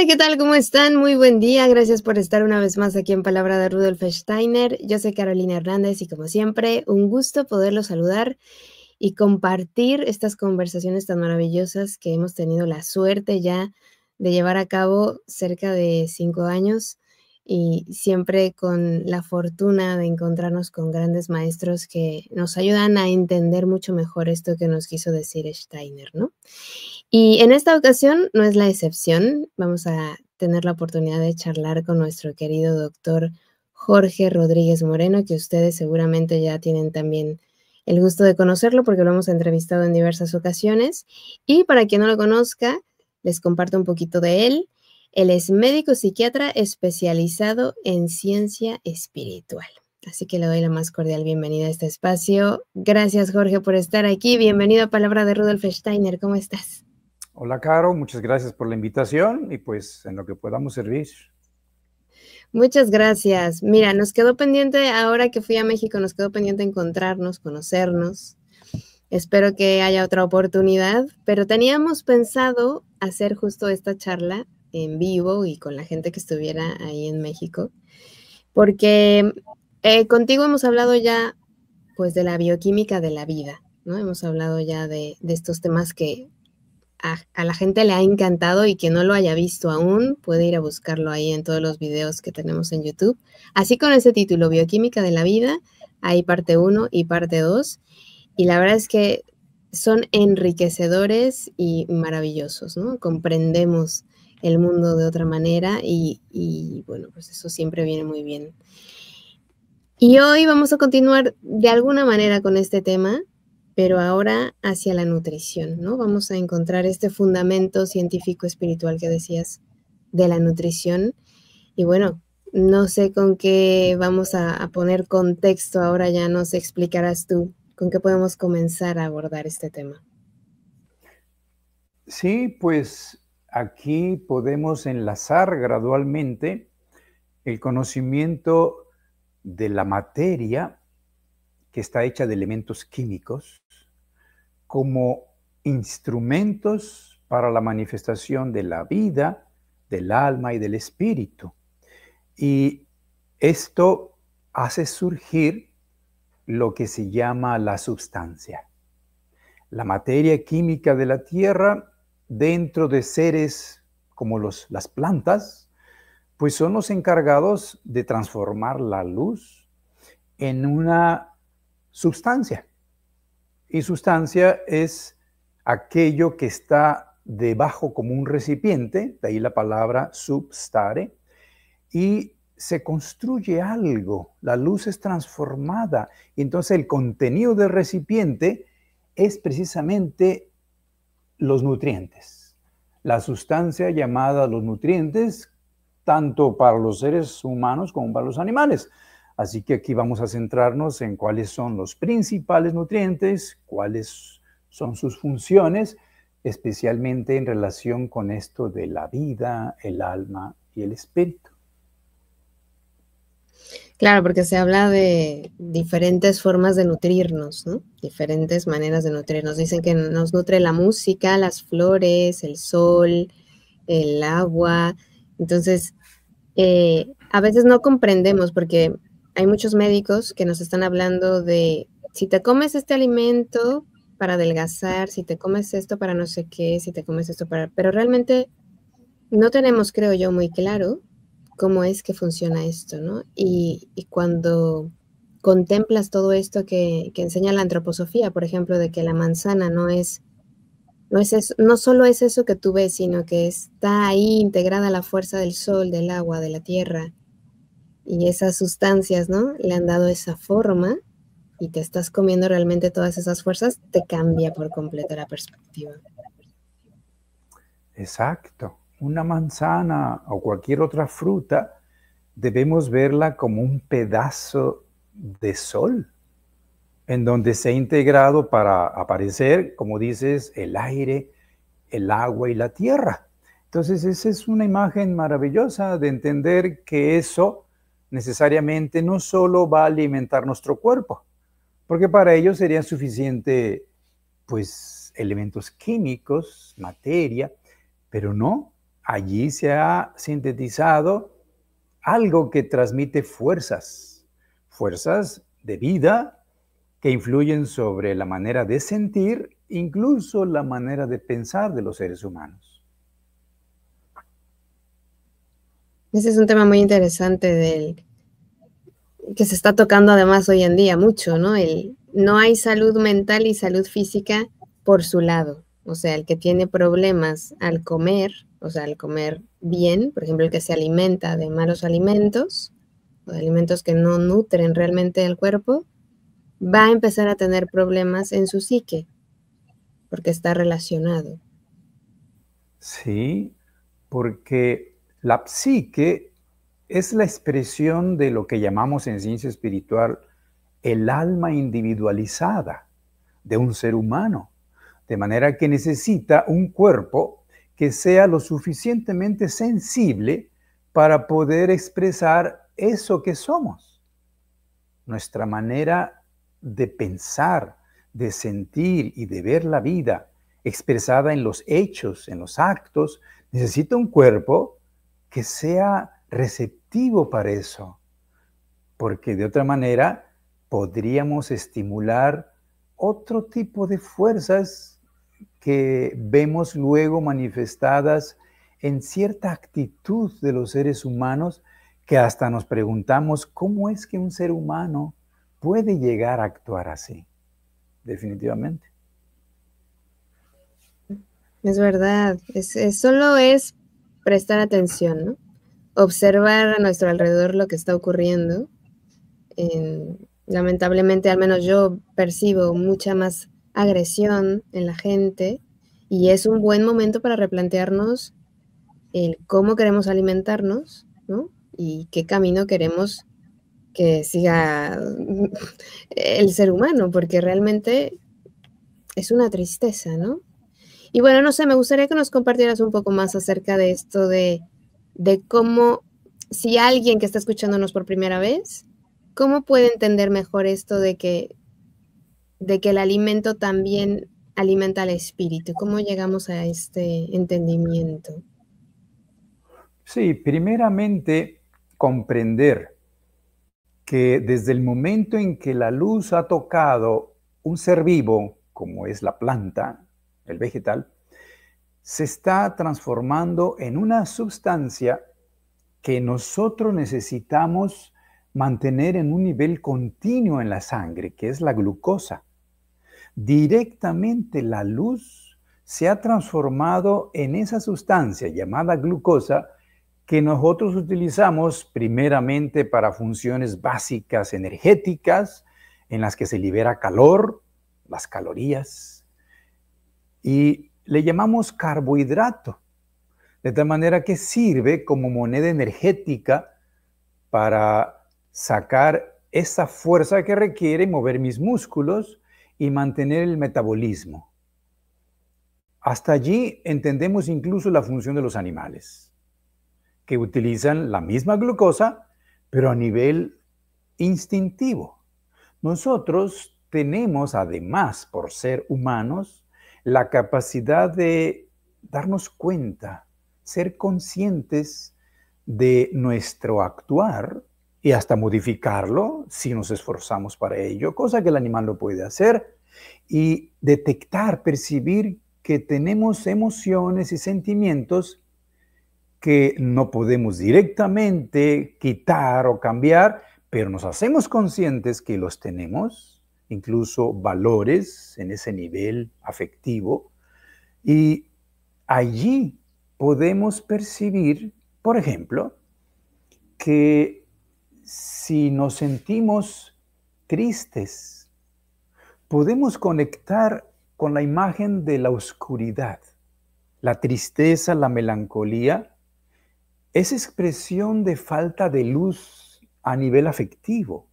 ¿qué tal? ¿Cómo están? Muy buen día. Gracias por estar una vez más aquí en Palabra de Rudolf Steiner. Yo soy Carolina Hernández y como siempre, un gusto poderlos saludar y compartir estas conversaciones tan maravillosas que hemos tenido la suerte ya de llevar a cabo cerca de 5 años y siempre con la fortuna de encontrarnos con grandes maestros que nos ayudan a entender mucho mejor esto que nos quiso decir Steiner, ¿no? Y en esta ocasión no es la excepción. Vamos a tener la oportunidad de charlar con nuestro querido doctor Jorge Rodríguez Moreno, que ustedes seguramente ya tienen también el gusto de conocerlo porque lo hemos entrevistado en diversas ocasiones. Y para quien no lo conozca, les comparto un poquito de él. Él es médico psiquiatra especializado en ciencia espiritual. Así que le doy la más cordial bienvenida a este espacio. Gracias, Jorge, por estar aquí. Bienvenido a Palabra de Rudolf Steiner. ¿Cómo estás? Hola, Caro. Muchas gracias por la invitación y pues en lo que podamos servir. Muchas gracias. Mira, nos quedó pendiente, ahora que fui a México, nos quedó pendiente encontrarnos, conocernos. Espero que haya otra oportunidad, pero teníamos pensado hacer justo esta charla en vivo y con la gente que estuviera ahí en México, porque contigo hemos hablado ya pues de la bioquímica de la vida, ¿no? Hemos hablado ya de estos temas que a la gente le ha encantado y que no lo haya visto aún, puede ir a buscarlo ahí en todos los videos que tenemos en YouTube. Así con ese título, Bioquímica de la Vida, hay parte 1 y parte 2. Y la verdad es que son enriquecedores y maravillosos, ¿no? Comprendemos el mundo de otra manera y bueno, pues eso siempre viene muy bien. Y hoy vamos a continuar de alguna manera con este tema, pero ahora hacia la nutrición, ¿no? Vamos a encontrar este fundamento científico espiritual que decías de la nutrición. Y bueno, no sé con qué vamos a poner contexto, ahora ya nos explicarás tú con qué podemos comenzar a abordar este tema. Sí, pues aquí podemos enlazar gradualmente el conocimiento de la materia que está hecha de elementos químicos como instrumentos para la manifestación de la vida, del alma y del espíritu. Y esto hace surgir lo que se llama la substancia. La materia química de la tierra dentro de seres como las plantas, pues son los encargados de transformar la luz en una sustancia. Y sustancia es aquello que está debajo como un recipiente, de ahí la palabra substare, y se construye algo, la luz es transformada, y entonces el contenido del recipiente es precisamente los nutrientes, la sustancia llamada los nutrientes, tanto para los seres humanos como para los animales. Así que aquí vamos a centrarnos en cuáles son los principales nutrientes, cuáles son sus funciones, especialmente en relación con esto de la vida, el alma y el espíritu. Claro, porque se habla de diferentes formas de nutrirnos, ¿no? Diferentes maneras de nutrirnos. Dicen que nos nutre la música, las flores, el sol, el agua. Entonces, a veces no comprendemos porque hay muchos médicos que nos están hablando de si te comes este alimento para adelgazar, si te comes esto para no sé qué, si te comes esto para... Pero realmente no tenemos, creo yo, muy claro cómo es que funciona esto, ¿no? Y cuando contemplas todo esto que enseña la antroposofía, por ejemplo, de que la manzana no solo es eso que tú ves, sino que está ahí integrada la fuerza del sol, del agua, de la tierra, y esas sustancias, ¿no? Le han dado esa forma y te estás comiendo realmente todas esas fuerzas, te cambia por completo la perspectiva. Exacto. Una manzana o cualquier otra fruta debemos verla como un pedazo de sol en donde se ha integrado para aparecer, como dices, el aire, el agua y la tierra. Entonces, esa es una imagen maravillosa de entender que eso necesariamente no solo va a alimentar nuestro cuerpo, porque para ello sería suficiente, pues, elementos químicos, materia, pero no. allí se ha sintetizado algo que transmite fuerzas de vida que influyen sobre la manera de sentir, incluso la manera de pensar de los seres humanos. Ese es un tema muy interesante que se está tocando además hoy en día mucho, ¿no? No hay salud mental y salud física por su lado. O sea, el que tiene problemas al comer, o sea, al comer bien, por ejemplo, el que se alimenta de malos alimentos, o de alimentos que no nutren realmente el cuerpo, va a empezar a tener problemas en su psique, porque está relacionado. Sí, porque la psique es la expresión de lo que llamamos en ciencia espiritual el alma individualizada de un ser humano, de manera que necesita un cuerpo que sea lo suficientemente sensible para poder expresar eso que somos. Nuestra manera de pensar, de sentir y de ver la vida expresada en los hechos, en los actos, necesita un cuerpo que sea receptivo para eso, porque de otra manera podríamos estimular otro tipo de fuerzas que vemos luego manifestadas en cierta actitud de los seres humanos, que hasta nos preguntamos cómo es que un ser humano puede llegar a actuar así. Definitivamente. Es verdad, solo es prestar atención, ¿no? Observar a nuestro alrededor lo que está ocurriendo. Lamentablemente, al menos yo percibo mucha más agresión en la gente y es un buen momento para replantearnos el cómo queremos alimentarnos, ¿no? Y qué camino queremos que siga el ser humano, porque realmente es una tristeza, ¿no? Y bueno, no sé, me gustaría que nos compartieras un poco más acerca de esto de cómo, si alguien que está escuchándonos por primera vez, ¿cómo puede entender mejor esto de que el alimento también alimenta al espíritu? ¿Cómo llegamos a este entendimiento? Sí, primeramente comprender que desde el momento en que la luz ha tocado un ser vivo, como es la planta, el vegetal, se está transformando en una sustancia que nosotros necesitamos mantener en un nivel continuo en la sangre, que es la glucosa. Directamente la luz se ha transformado en esa sustancia llamada glucosa que nosotros utilizamos primeramente para funciones básicas energéticas, en las que se libera calor, las calorías, y le llamamos carbohidrato, de tal manera que sirve como moneda energética para sacar esa fuerza que requiere mover mis músculos y mantener el metabolismo. Hasta allí entendemos incluso la función de los animales, que utilizan la misma glucosa, pero a nivel instintivo. Nosotros tenemos, además, por ser humanos, la capacidad de darnos cuenta, ser conscientes de nuestro actuar y hasta modificarlo si nos esforzamos para ello, cosa que el animal no puede hacer, y detectar, percibir que tenemos emociones y sentimientos que no podemos directamente quitar o cambiar, pero nos hacemos conscientes que los tenemos, incluso valores en ese nivel afectivo, y allí podemos percibir, por ejemplo, que si nos sentimos tristes, podemos conectar con la imagen de la oscuridad. La tristeza, la melancolía, es expresión de falta de luz a nivel afectivo.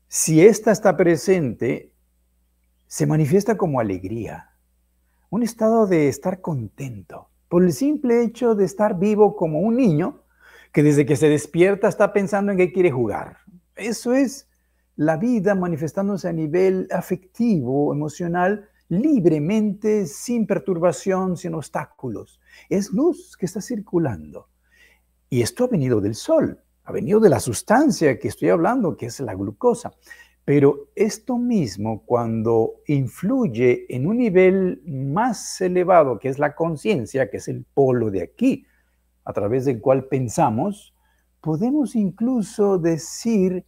Si ésta está presente, se manifiesta como alegría, un estado de estar contento, por el simple hecho de estar vivo como un niño que desde que se despierta está pensando en qué quiere jugar. Eso es la vida manifestándose a nivel afectivo, emocional, libremente, sin perturbación, sin obstáculos. Es luz que está circulando. Y esto ha venido del sol, ha venido de la sustancia que estoy hablando, que es la glucosa. Pero esto mismo, cuando influye en un nivel más elevado, que es la conciencia, que es el polo de aquí, a través del cual pensamos, podemos incluso decir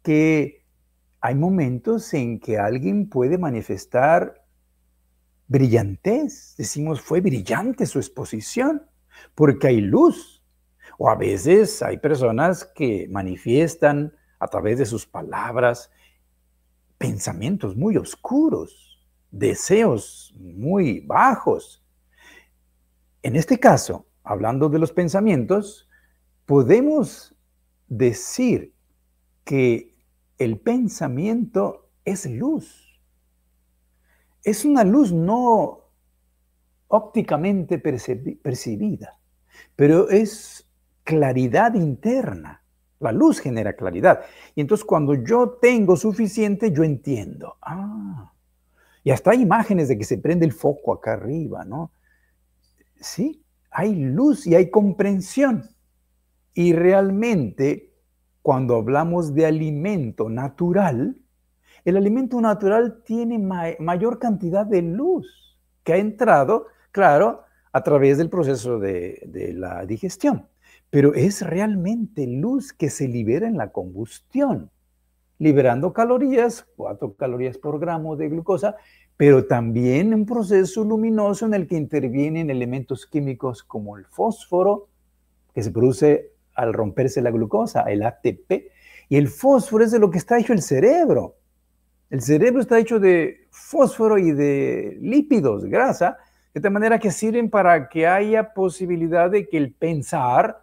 que hay momentos en que alguien puede manifestar brillantez. Decimos, fue brillante su exposición, porque hay luz. O a veces hay personas que manifiestan a través de sus palabras pensamientos muy oscuros, deseos muy bajos. En este caso, hablando de los pensamientos, podemos decir que el pensamiento es luz. Es una luz no ópticamente percibida, pero es claridad interna. La luz genera claridad. Y entonces cuando yo tengo suficiente, yo entiendo. Y hasta hay imágenes de que se prende el foco acá arriba, ¿no? Sí, hay luz y hay comprensión. Y realmente, cuando hablamos de alimento natural, el alimento natural tiene mayor cantidad de luz que ha entrado, claro, a través del proceso de la digestión. Pero es realmente luz que se libera en la combustión, liberando calorías, 4 calorías por gramo de glucosa, pero también un proceso luminoso en el que intervienen elementos químicos como el fósforo, que se produce al romperse la glucosa, el ATP, y el fósforo es de lo que está hecho el cerebro. El cerebro está hecho de fósforo y de lípidos, grasa, de tal manera que sirven para que haya posibilidad de que el pensar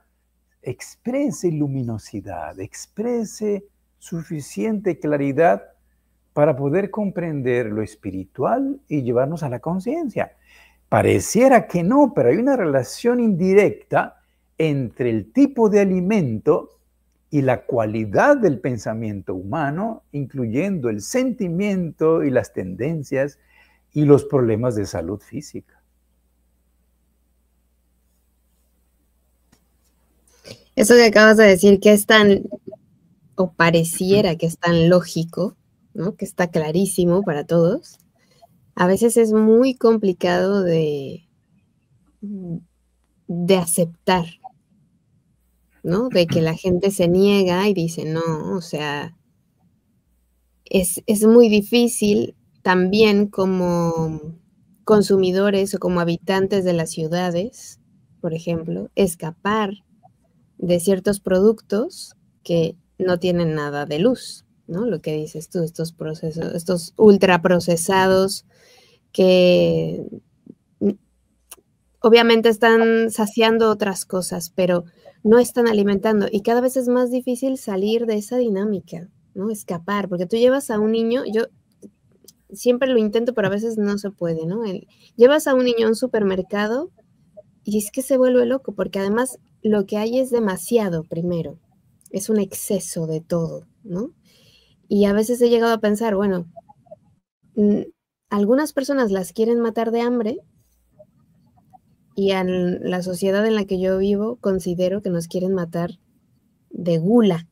exprese luminosidad, exprese suficiente claridad para poder comprender lo espiritual y llevarnos a la conciencia. Pareciera que no, pero hay una relación indirecta entre el tipo de alimento y la cualidad del pensamiento humano, incluyendo el sentimiento y las tendencias y los problemas de salud física. Eso que acabas de decir, que es tan, o pareciera que es tan lógico, ¿no? Que está clarísimo para todos, a veces es muy complicado de aceptar, ¿no? De que la gente se niega y dice, no, o sea, es muy difícil también como consumidores o como habitantes de las ciudades, por ejemplo, escapar de ciertos productos que no tienen nada de luz, ¿no? Lo que dices tú, estos procesos, estos ultraprocesados que obviamente están saciando otras cosas, pero no están alimentando. Y cada vez es más difícil salir de esa dinámica, ¿no? Escapar, porque tú llevas a un niño, yo siempre lo intento, pero a veces no se puede, ¿no? Llevas a un niño a un supermercado y es que se vuelve loco, porque además lo que hay es demasiado primero, es un exceso de todo, ¿no? Y a veces he llegado a pensar, bueno, algunas personas las quieren matar de hambre y a la sociedad en la que yo vivo considero que nos quieren matar de gula,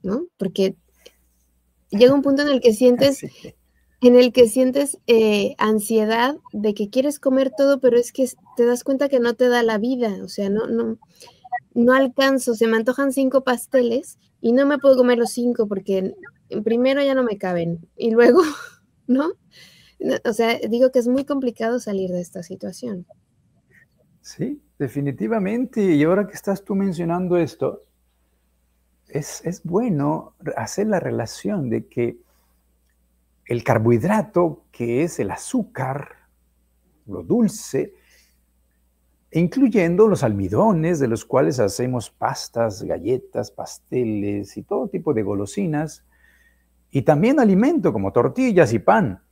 ¿no? Porque llega un punto en el que sientes... Sí. En el que sientes ansiedad de que quieres comer todo, pero es que te das cuenta que no te da la vida, o sea, no alcanzo, se me antojan 5 pasteles y no me puedo comer los 5 porque primero ya no me caben y luego, ¿no? O sea, digo que es muy complicado salir de esta situación. Sí, definitivamente, y ahora que estás tú mencionando esto, es bueno hacer la relación de que el carbohidrato, que es el azúcar, lo dulce, incluyendo los almidones, de los cuales hacemos pastas, galletas, pasteles y todo tipo de golosinas, y también alimento como tortillas y pan,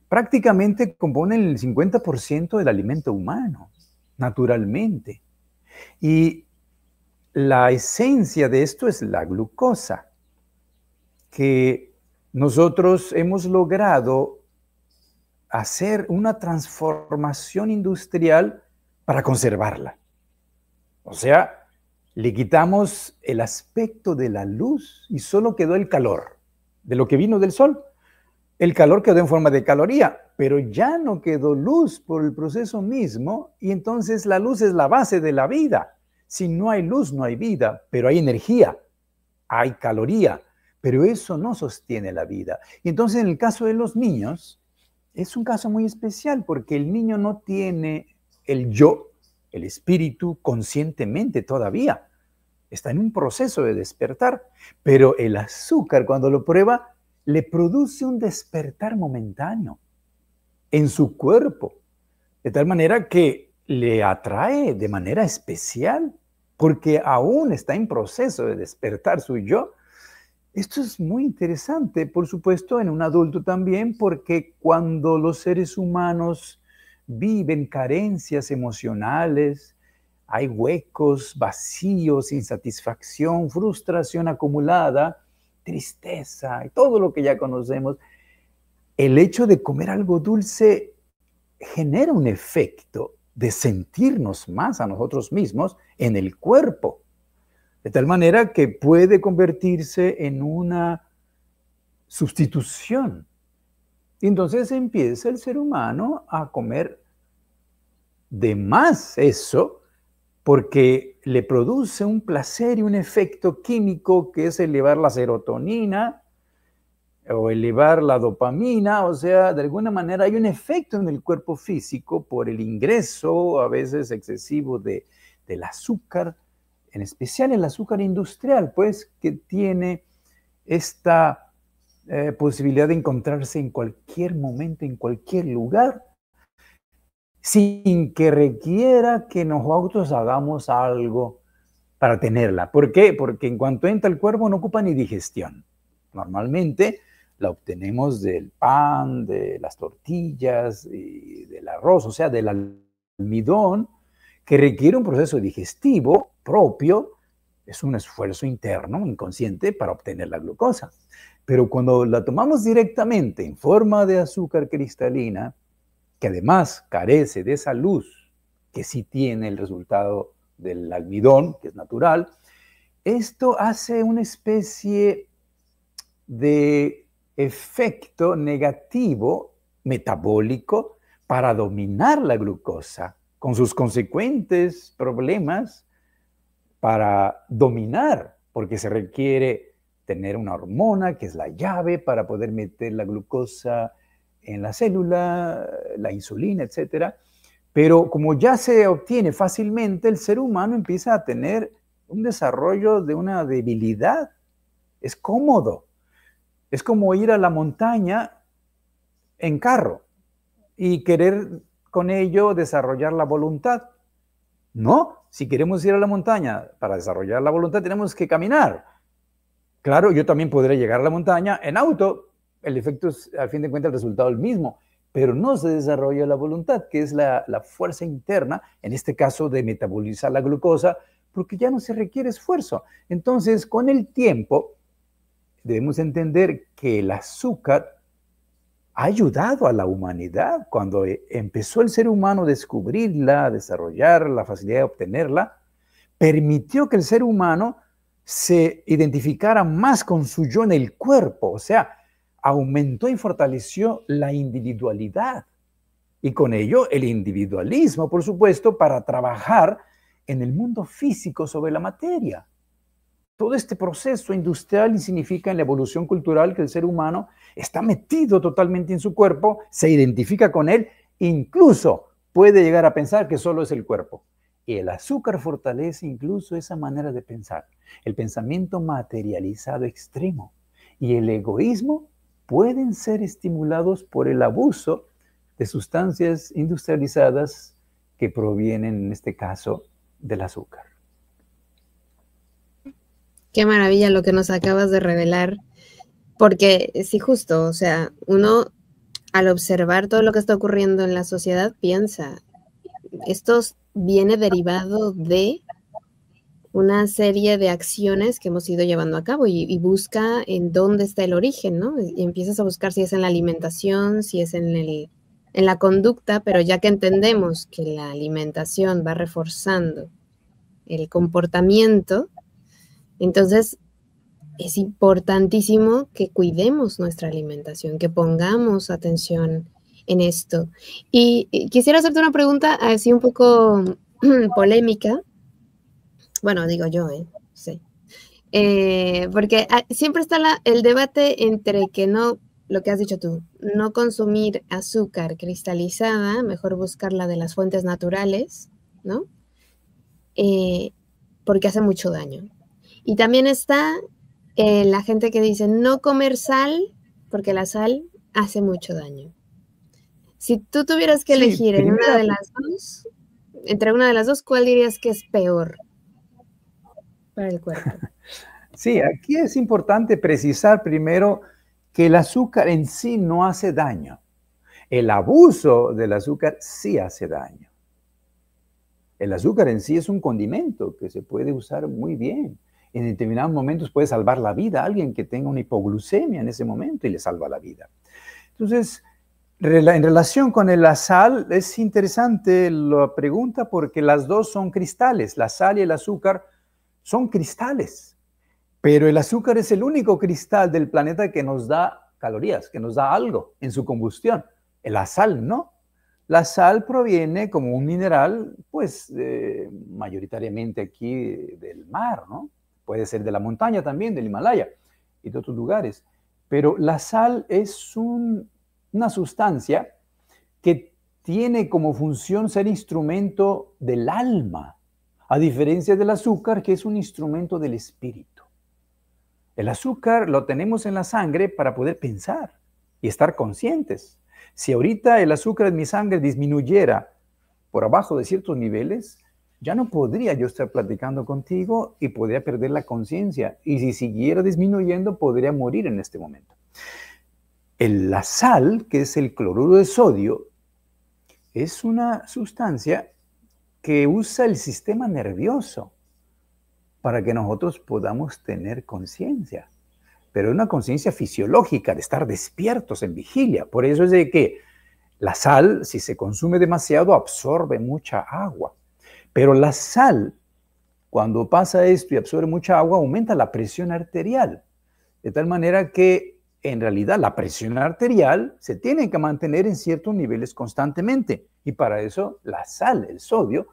prácticamente componen el 50% del alimento humano, naturalmente. Y la esencia de esto es la glucosa, que nosotros hemos logrado hacer una transformación industrial para conservarla. O sea, le quitamos el aspecto de la luz y solo quedó el calor de lo que vino del sol. El calor quedó en forma de caloría, pero ya no quedó luz por el proceso mismo, y entonces la luz es la base de la vida. Si no hay luz, no hay vida, pero hay energía, hay caloría, pero eso no sostiene la vida. Y entonces en el caso de los niños, es un caso muy especial porque el niño no tiene el yo, el espíritu conscientemente todavía. Está en un proceso de despertar, pero el azúcar cuando lo prueba le produce un despertar momentáneo en su cuerpo, de tal manera que le atrae de manera especial porque aún está en proceso de despertar su yo. Esto es muy interesante, por supuesto, en un adulto también, porque cuando los seres humanos viven carencias emocionales, hay huecos, vacíos, insatisfacción, frustración acumulada, tristeza y todo lo que ya conocemos, el hecho de comer algo dulce genera un efecto de sentirnos más a nosotros mismos en el cuerpo. De tal manera que puede convertirse en una sustitución. Y entonces empieza el ser humano a comer de más eso porque le produce un placer y un efecto químico que es elevar la serotonina o elevar la dopamina. O sea, de alguna manera hay un efecto en el cuerpo físico por el ingreso a veces excesivo del azúcar, en especial el azúcar industrial, pues, que tiene esta posibilidad de encontrarse en cualquier momento, en cualquier lugar, sin que requiera que nosotros hagamos algo para tenerla. ¿Por qué? Porque en cuanto entra al cuerpo no ocupa ni digestión. Normalmente la obtenemos del pan, de las tortillas y del arroz, o sea, del almidón, que requiere un proceso digestivo propio. Es un esfuerzo interno, inconsciente, para obtener la glucosa. Pero cuando la tomamos directamente en forma de azúcar cristalina, que además carece de esa luz que sí tiene el resultado del almidón, que es natural, esto hace una especie de efecto negativo metabólico para dominar la glucosa, con sus consecuentes problemas para dominar, porque se requiere tener una hormona que es la llave para poder meter la glucosa en la célula, la insulina, etc. Pero como ya se obtiene fácilmente, el ser humano empieza a tener un desarrollo de una debilidad. Es cómodo. Es como ir a la montaña en carro y querer con ello desarrollar la voluntad. No, si queremos ir a la montaña para desarrollar la voluntad tenemos que caminar. Claro, yo también podré llegar a la montaña en auto. El efecto es, a fin de cuentas, el resultado es el mismo, pero no se desarrolla la voluntad, que es la fuerza interna, en este caso de metabolizar la glucosa, porque ya no se requiere esfuerzo. Entonces, con el tiempo, debemos entender que el azúcar ha ayudado a la humanidad. Cuando empezó el ser humano a descubrirla, a desarrollar la facilidad de obtenerla, permitió que el ser humano se identificara más con su yo en el cuerpo, o sea, aumentó y fortaleció la individualidad y con ello el individualismo, por supuesto, para trabajar en el mundo físico sobre la materia. Todo este proceso industrial significa en la evolución cultural que el ser humano está metido totalmente en su cuerpo, se identifica con él, incluso puede llegar a pensar que solo es el cuerpo. Y el azúcar fortalece incluso esa manera de pensar, el pensamiento materializado extremo y el egoísmo pueden ser estimulados por el abuso de sustancias industrializadas que provienen, en este caso, del azúcar. Qué maravilla lo que nos acabas de revelar, porque sí, justo, o sea, uno al observar todo lo que está ocurriendo en la sociedad piensa, esto viene derivado de una serie de acciones que hemos ido llevando a cabo y busca en dónde está el origen, ¿no? Y empiezas a buscar si es en la alimentación, si es en en la conducta, pero ya que entendemos que la alimentación va reforzando el comportamiento, entonces es importantísimo que cuidemos nuestra alimentación, que pongamos atención en esto. Y quisiera hacerte una pregunta así un poco polémica. Bueno, digo yo, sí. Porque siempre está el debate entre que no, lo que has dicho tú, no consumir azúcar cristalizada, mejor buscarla de las fuentes naturales, ¿no? Porque hace mucho daño. Y también está la gente que dice no comer sal, porque la sal hace mucho daño. Si tú tuvieras que elegir en una de las dos, entre una de las dos, ¿cuál dirías que es peor para el cuerpo? Sí, aquí es importante precisar primero que el azúcar en sí no hace daño. El abuso del azúcar sí hace daño. El azúcar en sí es un condimento que se puede usar muy bien. En determinados momentos puede salvar la vida a alguien que tenga una hipoglucemia en ese momento y le salva la vida. Entonces, en relación con la sal, es interesante la pregunta porque las dos son cristales. La sal y el azúcar son cristales. Pero el azúcar es el único cristal del planeta que nos da calorías, que nos da algo en su combustión. La sal no. La sal proviene como un mineral, pues mayoritariamente aquí del mar, ¿no? Puede ser de la montaña también, del Himalaya y de otros lugares. Pero la sal es una sustancia que tiene como función ser instrumento del alma, a diferencia del azúcar, que es un instrumento del espíritu. El azúcar lo tenemos en la sangre para poder pensar y estar conscientes. Si ahorita el azúcar en mi sangre disminuyera por abajo de ciertos niveles, ya no podría yo estar platicando contigo y podría perder la conciencia. Y si siguiera disminuyendo, podría morir en este momento. La sal, que es el cloruro de sodio, es una sustancia que usa el sistema nervioso para que nosotros podamos tener conciencia. Pero es una conciencia fisiológica de estar despiertos en vigilia. Por eso es de que la sal, si se consume demasiado, absorbe mucha agua. Pero la sal, cuando pasa esto y absorbe mucha agua, aumenta la presión arterial. De tal manera que, en realidad, la presión arterial se tiene que mantener en ciertos niveles constantemente. Y para eso, la sal, el sodio,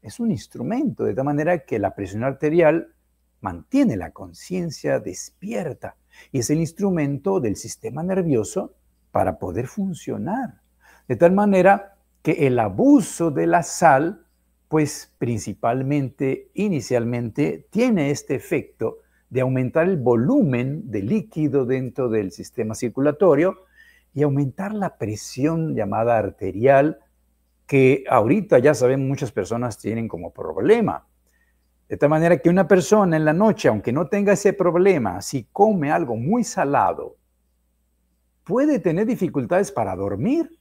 es un instrumento. De tal manera que la presión arterial mantiene la conciencia despierta. Y es el instrumento del sistema nervioso para poder funcionar. De tal manera que el abuso de la sal, pues principalmente, inicialmente, tiene este efecto de aumentar el volumen de líquido dentro del sistema circulatorio y aumentar la presión llamada arterial, que ahorita ya saben muchas personas tienen como problema. De tal manera que una persona en la noche, aunque no tenga ese problema, si come algo muy salado, puede tener dificultades para dormir,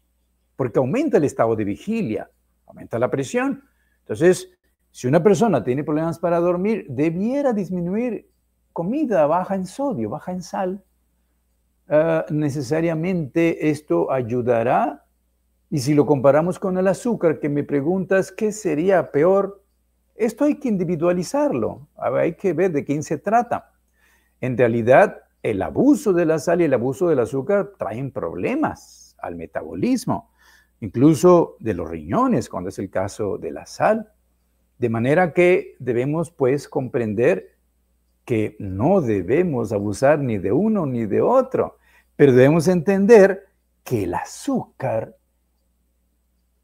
porque aumenta el estado de vigilia, aumenta la presión. Entonces, si una persona tiene problemas para dormir, debiera disminuir comida baja en sodio, baja en sal. Necesariamente esto ayudará. Y si lo comparamos con el azúcar, que me preguntas qué sería peor, esto hay que individualizarlo. Hay que ver de quién se trata. En realidad, el abuso de la sal y el abuso del azúcar traen problemas al metabolismo, incluso de los riñones, cuando es el caso de la sal. De manera que debemos, pues, comprender que no debemos abusar ni de uno ni de otro, pero debemos entender que el azúcar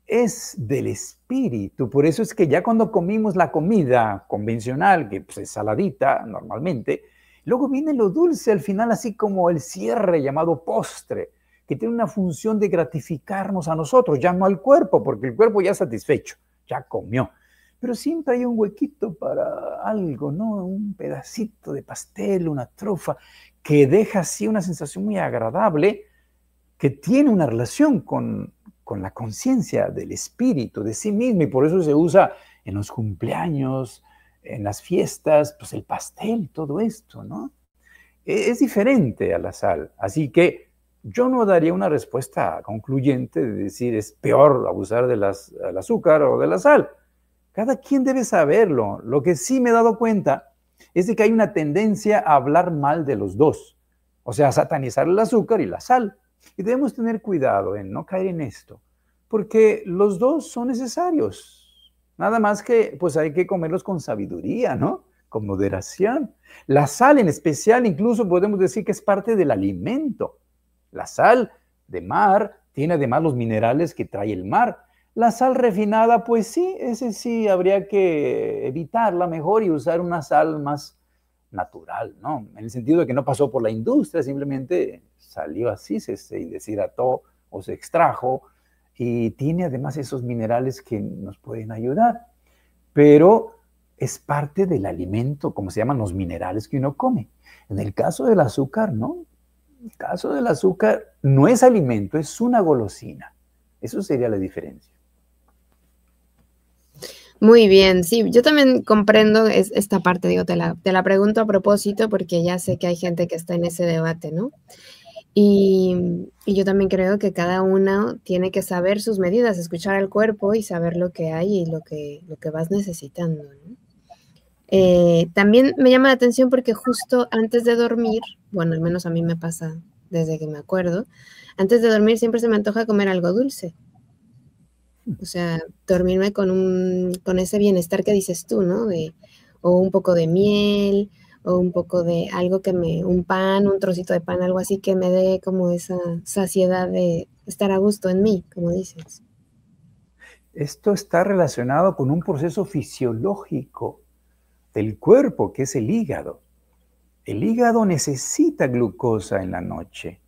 es del espíritu. Por eso es que ya cuando comimos la comida convencional, que pues, es saladita normalmente, luego viene lo dulce al final, así como el cierre llamado postre, que tiene una función de gratificarnos a nosotros, ya no al cuerpo, porque el cuerpo ya satisfecho, ya comió. Pero siempre hay un huequito para algo, ¿no? Un pedacito de pastel, una trufa, que deja así una sensación muy agradable, que tiene una relación con la conciencia del espíritu, de sí mismo, y por eso se usa en los cumpleaños, en las fiestas, pues el pastel, todo esto, ¿no? Es diferente a la sal. Así que yo no daría una respuesta concluyente de decir es peor abusar del azúcar o de la sal. Cada quien debe saberlo. Lo que sí me he dado cuenta es de que hay una tendencia a hablar mal de los dos, o sea, a satanizar el azúcar y la sal. Y debemos tener cuidado en no caer en esto, porque los dos son necesarios. Nada más que, pues hay que comerlos con sabiduría, ¿no? Con moderación. La sal en especial, incluso podemos decir que es parte del alimento. La sal de mar tiene además los minerales que trae el mar. La sal refinada, pues sí, ese sí habría que evitarla mejor y usar una sal más natural, ¿no? En el sentido de que no pasó por la industria, simplemente salió así, se deshidrató o se extrajo y tiene además esos minerales que nos pueden ayudar. Pero es parte del alimento, como se llaman los minerales que uno come. En el caso del azúcar, ¿no? En el caso del azúcar no es alimento, es una golosina. Eso sería la diferencia. Muy bien, sí, yo también comprendo esta parte, digo, te la pregunto a propósito porque ya sé que hay gente que está en ese debate, ¿no? Y yo también creo que cada uno tiene que saber sus medidas, escuchar al cuerpo y saber lo que hay y lo que vas necesitando, ¿no? También me llama la atención porque justo antes de dormir, bueno, al menos a mí me pasa desde que me acuerdo, antes de dormir siempre se me antoja comer algo dulce. O sea, dormirme con ese bienestar que dices tú, ¿no? O un poco de miel, o un poco de algo un pan, un trocito de pan, algo así que me dé como esa saciedad de estar a gusto en mí, como dices. Esto está relacionado con un proceso fisiológico del cuerpo, que es el hígado. El hígado necesita glucosa en la noche.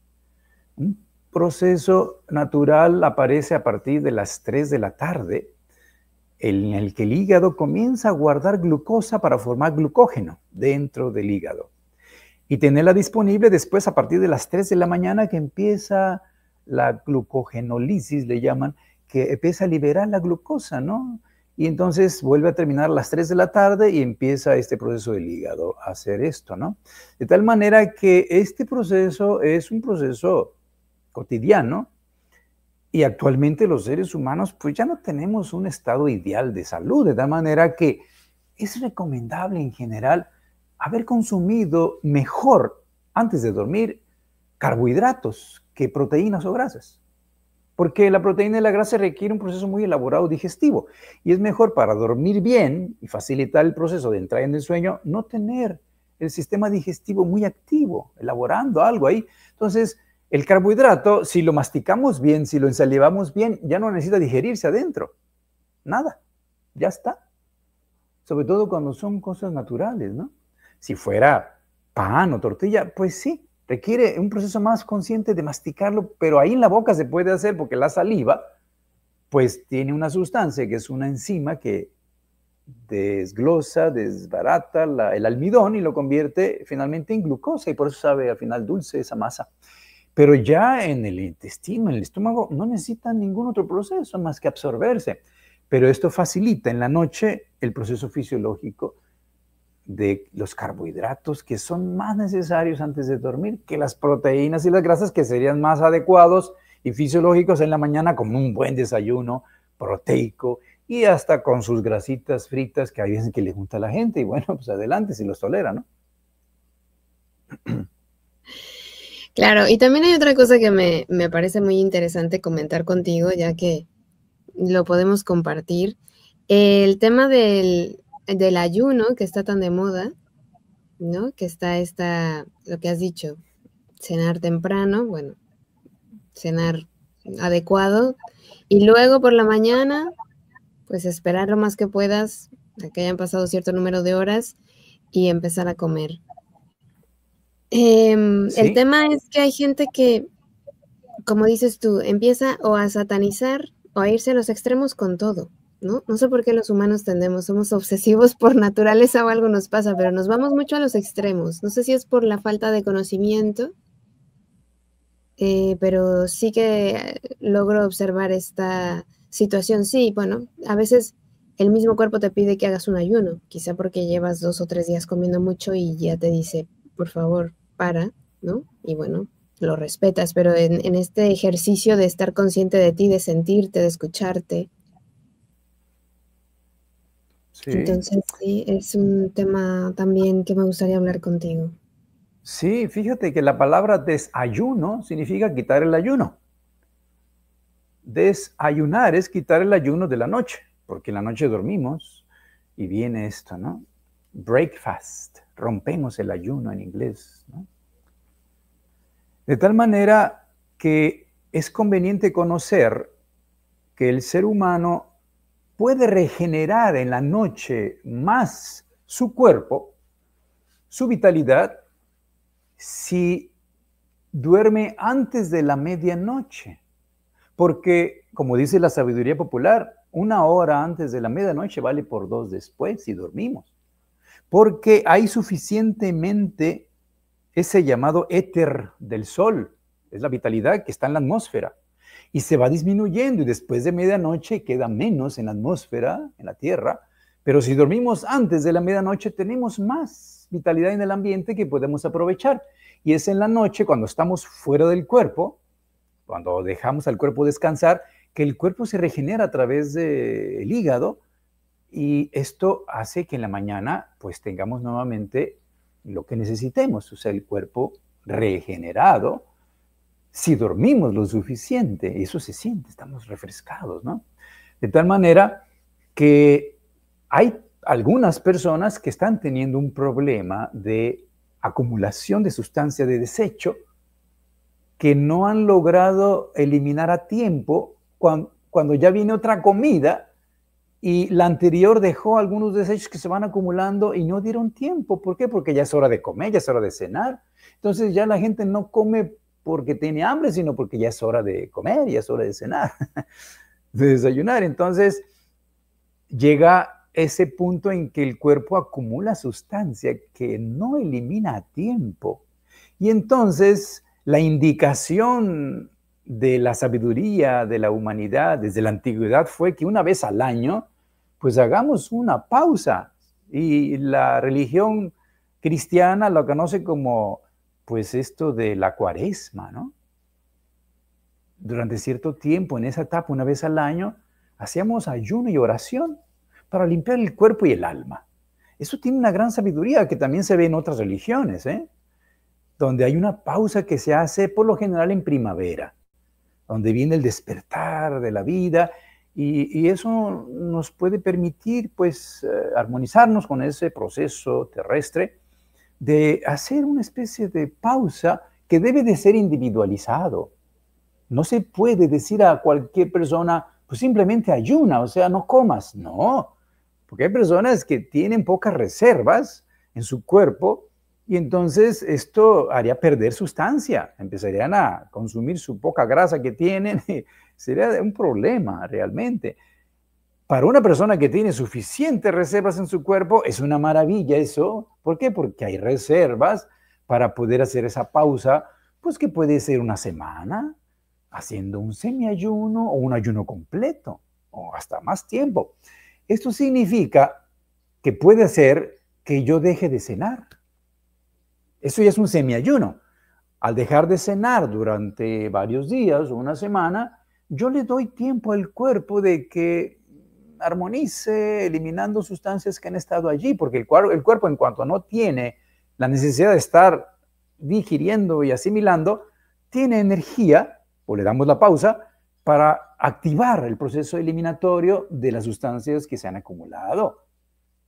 Un proceso natural aparece a partir de las 3 de la tarde, en el que el hígado comienza a guardar glucosa para formar glucógeno dentro del hígado y tenerla disponible después a partir de las 3 de la mañana, que empieza la glucogenólisis, le llaman, que empieza a liberar la glucosa, ¿no? Y entonces vuelve a terminar a las 3 de la tarde y empieza este proceso del hígado a hacer esto, ¿no? De tal manera que este proceso es un proceso cotidiano y actualmente los seres humanos pues ya no tenemos un estado ideal de salud, de tal manera que es recomendable en general haber consumido mejor antes de dormir carbohidratos que proteínas o grasas. Porque la proteína y la grasa requiere un proceso muy elaborado digestivo y es mejor para dormir bien y facilitar el proceso de entrar en el sueño no tener el sistema digestivo muy activo, elaborando algo ahí. Entonces, el carbohidrato, si lo masticamos bien, si lo ensalivamos bien, ya no necesita digerirse adentro. Nada, ya está. Sobre todo cuando son cosas naturales, ¿no? Si fuera pan o tortilla, pues sí, requiere un proceso más consciente de masticarlo, pero ahí en la boca se puede hacer porque la saliva, pues tiene una sustancia que es una enzima que desglosa, desbarata el almidón y lo convierte finalmente en glucosa y por eso sabe al final dulce esa masa. Pero ya en el intestino, en el estómago, no necesita ningún otro proceso más que absorberse. Pero esto facilita en la noche el proceso fisiológico de los carbohidratos que son más necesarios antes de dormir que las proteínas y las grasas, que serían más adecuados y fisiológicos en la mañana, como un buen desayuno proteico y hasta con sus grasitas fritas que hay veces que le junta a la gente y bueno, pues adelante si los tolera, ¿no? Claro, y también hay otra cosa que me parece muy interesante comentar contigo, ya que lo podemos compartir. El tema del ayuno que está tan de moda, ¿no? Que está lo que has dicho, cenar temprano, bueno, cenar adecuado, y luego por la mañana, pues esperar lo más que puedas, a que hayan pasado cierto número de horas, y empezar a comer. ¿Sí? El tema es que hay gente que, como dices tú, empieza o a satanizar o a irse a los extremos con todo, ¿no? No sé por qué los humanos somos obsesivos por naturaleza o algo nos pasa, pero nos vamos mucho a los extremos. No sé si es por la falta de conocimiento, pero sí que logro observar esta situación. Sí, bueno, a veces el mismo cuerpo te pide que hagas un ayuno, quizá porque llevas 2 o 3 días comiendo mucho y ya te dice, por favor, para, ¿no? Y bueno, lo respetas, pero en este ejercicio de estar consciente de ti, de sentirte, de escucharte. Sí, Entonces, sí, es un tema también que me gustaría hablar contigo. sí, fíjate que la palabra desayuno significa quitar el ayuno. Desayunar es quitar el ayuno de la noche, porque en la noche dormimos y viene esto, ¿no? Breakfast, rompemos el ayuno en inglés, ¿no? De tal manera que es conveniente conocer que el ser humano puede regenerar en la noche más su cuerpo, su vitalidad, si duerme antes de la medianoche. Porque, como dice la sabiduría popular, 1 hora antes de la medianoche vale por 2 después si dormimos. Porque hay suficientemente ese llamado éter del sol, es la vitalidad que está en la atmósfera, y se va disminuyendo y después de medianoche queda menos en la atmósfera, en la Tierra, pero si dormimos antes de la medianoche tenemos más vitalidad en el ambiente que podemos aprovechar. Y es en la noche, cuando estamos fuera del cuerpo, cuando dejamos al cuerpo descansar, que el cuerpo se regenera a través del hígado, y esto hace que en la mañana pues tengamos nuevamente lo que necesitemos, o sea, el cuerpo regenerado, si dormimos lo suficiente. Eso se siente, estamos refrescados, ¿no? De tal manera que hay algunas personas que están teniendo un problema de acumulación de sustancia de desecho que no han logrado eliminar a tiempo cuando ya viene otra comida y la anterior dejó algunos desechos que se van acumulando y no dieron tiempo. ¿Por qué? Porque ya es hora de comer, ya es hora de cenar. Entonces ya la gente no come porque tiene hambre, sino porque ya es hora de comer, ya es hora de cenar, de desayunar. Entonces llega ese punto en que el cuerpo acumula sustancia que no elimina a tiempo. Y entonces la indicación de la sabiduría de la humanidad desde la antigüedad fue que una vez al año, pues hagamos una pausa. Y la religión cristiana lo conoce como, pues esto de la cuaresma, ¿no? Durante cierto tiempo, en esa etapa, una vez al año, hacíamos ayuno y oración para limpiar el cuerpo y el alma. Eso tiene una gran sabiduría que también se ve en otras religiones, donde hay una pausa que se hace por lo general en primavera, donde viene el despertar de la vida, y eso nos puede permitir pues armonizarnos con ese proceso terrestre de hacer una especie de pausa que debe de ser individualizado. No se puede decir a cualquier persona, pues simplemente ayuna, o sea, no comas. No, porque hay personas que tienen pocas reservas en su cuerpo y entonces esto haría perder sustancia. Empezarían a consumir su poca grasa que tienen y sería un problema realmente. Para una persona que tiene suficientes reservas en su cuerpo, es una maravilla eso. ¿Por qué? Porque hay reservas para poder hacer esa pausa, pues que puede ser una semana, haciendo un semiayuno o un ayuno completo, o hasta más tiempo. Esto significa que puede ser que yo deje de cenar. Eso ya es un semiayuno. Al dejar de cenar durante varios días o una semana, yo le doy tiempo al cuerpo de que armonice, eliminando sustancias que han estado allí, porque el cuerpo en cuanto no tiene la necesidad de estar digiriendo y asimilando, tiene energía, o le damos la pausa, para activar el proceso eliminatorio de las sustancias que se han acumulado,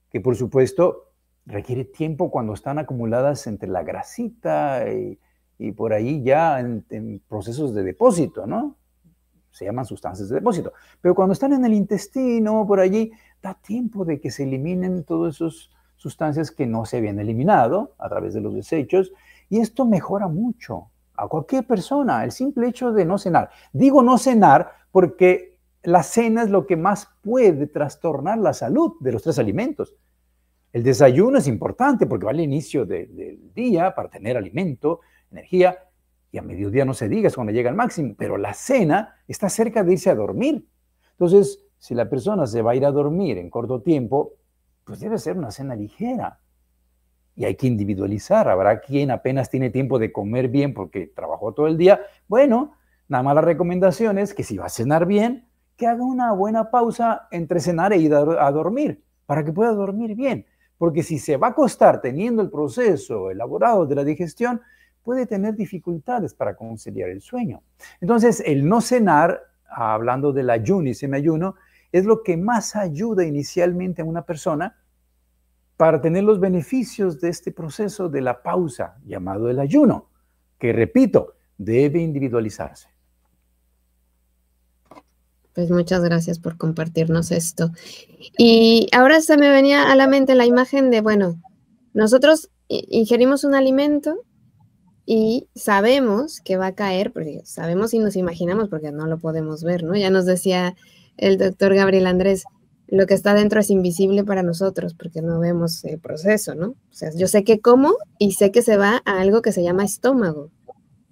que por supuesto requiere tiempo cuando están acumuladas entre la grasita y por ahí ya en procesos de depósito, ¿no? Se llaman sustancias de depósito. Pero cuando están en el intestino, por allí, da tiempo de que se eliminen todas esas sustancias que no se habían eliminado a través de los desechos, y esto mejora mucho a cualquier persona, el simple hecho de no cenar. Digo no cenar porque la cena es lo que más puede trastornar la salud de los 3 alimentos. El desayuno es importante porque va al inicio del día para tener alimento, energía, y a mediodía no se diga, es cuando llega al máximo, pero la cena está cerca de irse a dormir. Entonces, si la persona se va a ir a dormir en corto tiempo, pues debe ser una cena ligera. y hay que individualizar. Habrá quien apenas tiene tiempo de comer bien porque trabajó todo el día. Bueno, nada más la recomendación es que si va a cenar bien, que haga una buena pausa entre cenar e ir a dormir, para que pueda dormir bien. Porque si se va a acostar teniendo el proceso elaborado de la digestión, puede tener dificultades para conciliar el sueño. Entonces, el no cenar, hablando del ayuno y semiayuno, es lo que más ayuda inicialmente a una persona para tener los beneficios de este proceso de la pausa, llamado el ayuno, que, repito, debe individualizarse. Pues muchas gracias por compartirnos esto. Y ahora se me venía a la mente la imagen de, bueno, nosotros ingerimos un alimento y sabemos que va a caer, porque sabemos y nos imaginamos porque no lo podemos ver, ¿no? Ya nos decía el doctor Gabriel Andrés, lo que está dentro es invisible para nosotros porque no vemos el proceso, ¿no? O sea, yo sé que como y sé que se va a algo que se llama estómago.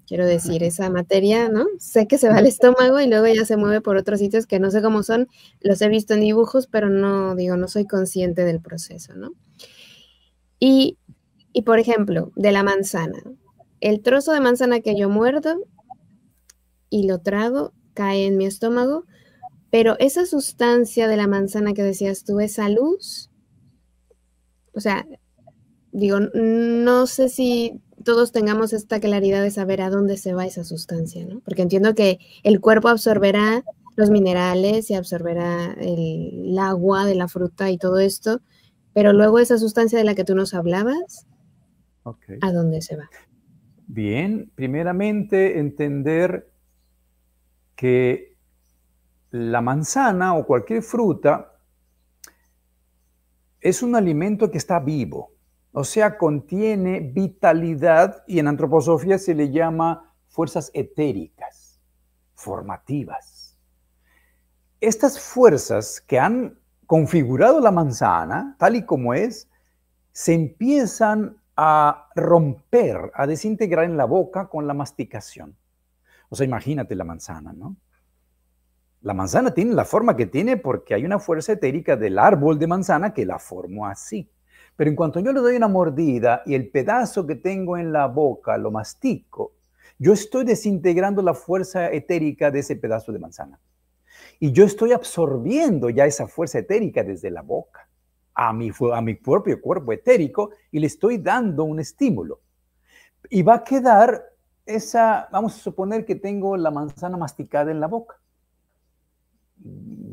Quiero decir, esa materia, ¿no? Sé que se va al estómago y luego ya se mueve por otros sitios que no sé cómo son, los he visto en dibujos, pero no, digo, no soy consciente del proceso, ¿no? Y por ejemplo, de la manzana, el trozo de manzana que yo muerdo y lo trago, cae en mi estómago, pero esa sustancia de la manzana que decías tú, esa luz, o sea, digo, no sé si todos tengamos esta claridad de saber a dónde se va esa sustancia, ¿no? Porque entiendo que el cuerpo absorberá los minerales y absorberá el agua de la fruta y todo esto, pero luego esa sustancia de la que tú nos hablabas, Okay. ¿a dónde se va? Bien, primeramente entender que la manzana o cualquier fruta es un alimento que está vivo, o sea, contiene vitalidad y en antroposofía se le llama fuerzas etéricas, formativas. Estas fuerzas que han configurado la manzana, tal y como es, se empiezan a romper, a desintegrar en la boca con la masticación. O sea, imagínate la manzana, ¿no? La manzana tiene la forma que tiene porque hay una fuerza etérica del árbol de manzana que la formó así. Pero en cuanto yo le doy una mordida y el pedazo que tengo en la boca lo mastico, yo estoy desintegrando la fuerza etérica de ese pedazo de manzana. Y yo estoy absorbiendo ya esa fuerza etérica desde la boca a mi propio cuerpo etérico y le estoy dando un estímulo. Y va a quedar vamos a suponer que tengo la manzana masticada en la boca.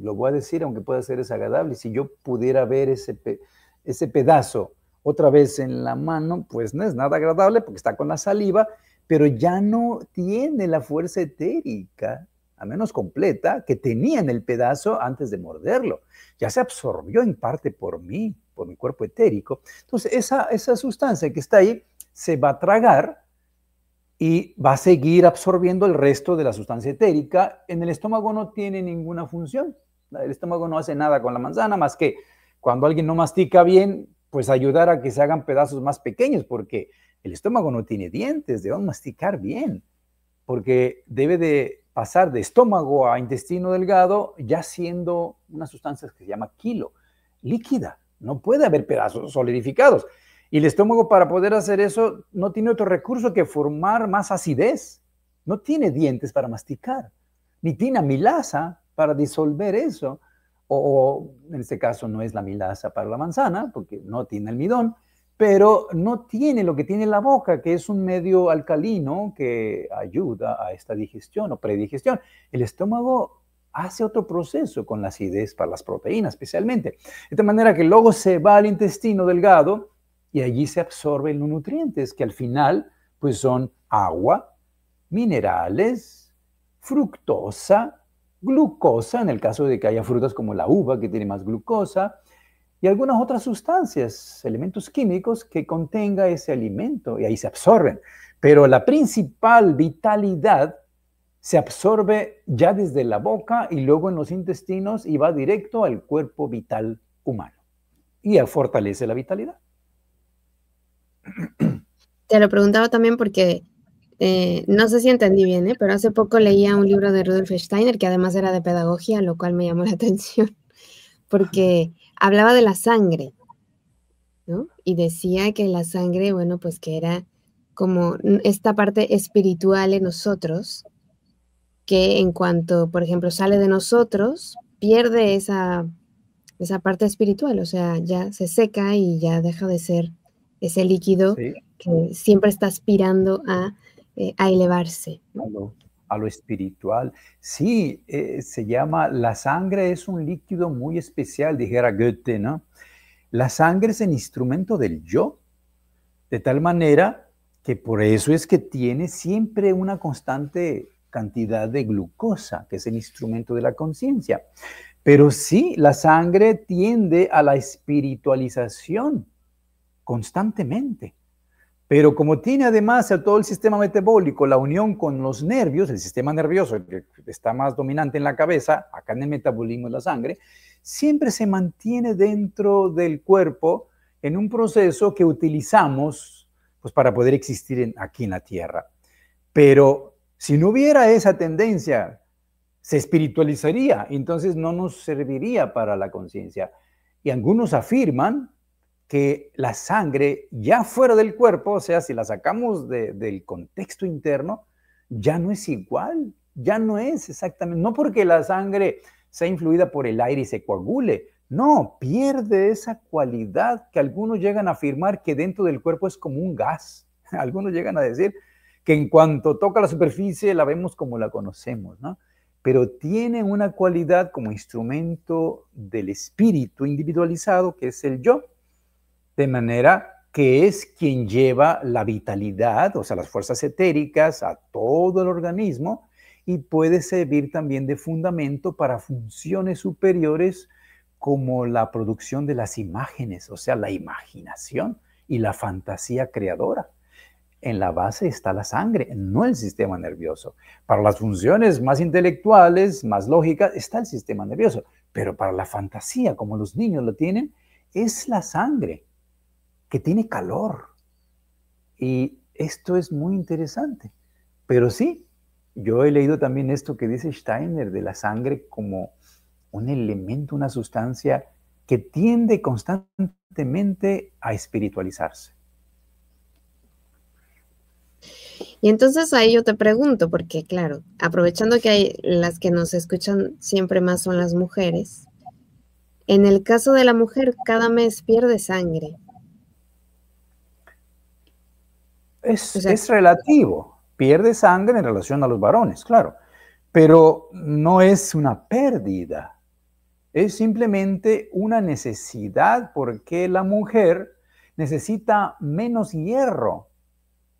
Lo voy a decir, aunque pueda ser desagradable, si yo pudiera ver ese pedazo otra vez en la mano, pues no es nada agradable porque está con la saliva, pero ya no tiene la fuerza etérica, a menos completa, que tenía en el pedazo antes de morderlo. Ya se absorbió en parte por mí, por mi cuerpo etérico. Entonces, esa sustancia que está ahí se va a tragar y va a seguir absorbiendo el resto de la sustancia etérica. En el estómago no tiene ninguna función. El estómago no hace nada con la manzana más que cuando alguien no mastica bien, pues ayudar a que se hagan pedazos más pequeños, porque el estómago no tiene dientes, debemos masticar bien, porque debe de pasar de estómago a intestino delgado ya siendo una sustancia que se llama quilo, líquida. No puede haber pedazos solidificados. Y el estómago, para poder hacer eso, no tiene otro recurso que formar más acidez. No tiene dientes para masticar, ni tiene amilasa para disolver eso. O en este caso no es la amilasa para la manzana, porque no tiene almidón, pero no tiene lo que tiene la boca, que es un medio alcalino que ayuda a esta digestión o predigestión. El estómago hace otro proceso con la acidez para las proteínas especialmente. De tal manera que luego se va al intestino delgado y allí se absorben los nutrientes, que al final pues son agua, minerales, fructosa, glucosa, en el caso de que haya frutas como la uva, que tiene más glucosa, y algunas otras sustancias, elementos químicos que contenga ese alimento, y ahí se absorben. Pero la principal vitalidad se absorbe ya desde la boca y luego en los intestinos y va directo al cuerpo vital humano. Y fortalece la vitalidad. Te lo preguntaba también porque no sé si entendí bien, pero hace poco leía un libro de Rudolf Steiner que además era de pedagogía, lo cual me llamó la atención porque hablaba de la sangre ¿no? Y decía que la sangre, bueno, pues que era como esta parte espiritual en nosotros, que en cuanto, por ejemplo, sale de nosotros, pierde esa parte espiritual, o sea, ya se seca y ya deja de ser ese líquido Sí, que siempre está aspirando a elevarse, ¿no? a lo espiritual. Sí, se llama, la sangre es un líquido muy especial, dijera Goethe, ¿no? La sangre es el instrumento del yo, de tal manera que por eso es que tiene siempre una constante cantidad de glucosa, que es el instrumento de la conciencia. Pero sí, la sangre tiende a la espiritualización constantemente. Pero como tiene además todo el sistema metabólico, la unión con los nervios, el sistema nervioso que está más dominante en la cabeza, acá en el metabolismo de la sangre, siempre se mantiene dentro del cuerpo en un proceso que utilizamos pues, para poder existir aquí en la Tierra. Pero si no hubiera esa tendencia, se espiritualizaría, entonces no nos serviría para la conciencia. Y algunos afirman que la sangre ya fuera del cuerpo, o sea, si la sacamos del contexto interno, ya no es igual, ya no es exactamente, no porque la sangre sea influida por el aire y se coagule, no, pierde esa cualidad que algunos llegan a afirmar que dentro del cuerpo es como un gas. Algunos llegan a decir que en cuanto toca la superficie la vemos como la conocemos, ¿no? Pero tiene una cualidad como instrumento del espíritu individualizado que es el yo, de manera que es quien lleva la vitalidad, o sea, las fuerzas etéricas a todo el organismo y puede servir también de fundamento para funciones superiores como la producción de las imágenes, o sea, la imaginación y la fantasía creadora. En la base está la sangre, no el sistema nervioso. Para las funciones más intelectuales, más lógicas, está el sistema nervioso, pero para la fantasía, como los niños lo tienen, es la sangre que tiene calor. Y esto es muy interesante. Pero sí, yo he leído también esto que dice Steiner de la sangre como un elemento, una sustancia que tiende constantemente a espiritualizarse. Y entonces ahí yo te pregunto, porque claro, aprovechando que hay las que nos escuchan siempre más son las mujeres, en el caso de la mujer, cada mes pierde sangre. O sea, Es relativo, pierde sangre en relación a los varones, claro, pero no es una pérdida, es simplemente una necesidad porque la mujer necesita menos hierro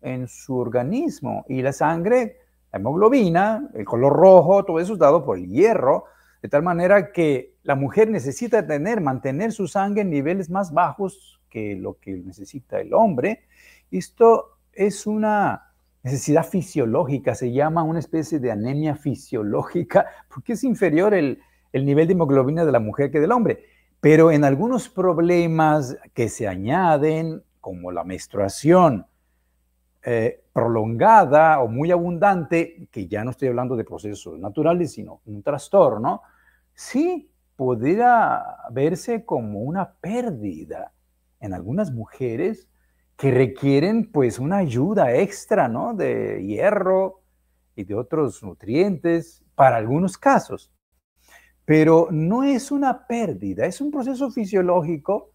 en su organismo y la sangre, la hemoglobina, el color rojo, todo eso es dado por el hierro, de tal manera que la mujer necesita mantener su sangre en niveles más bajos que lo que necesita el hombre. Esto es una necesidad fisiológica, se llama una especie de anemia fisiológica, porque es inferior el nivel de hemoglobina de la mujer que del hombre. Pero en algunos problemas que se añaden, como la menstruación prolongada o muy abundante, que ya no estoy hablando de procesos naturales, sino un trastorno, sí podría verse como una pérdida en algunas mujeres que requieren pues una ayuda extra, ¿no? De hierro y de otros nutrientes para algunos casos. Pero no es una pérdida, es un proceso fisiológico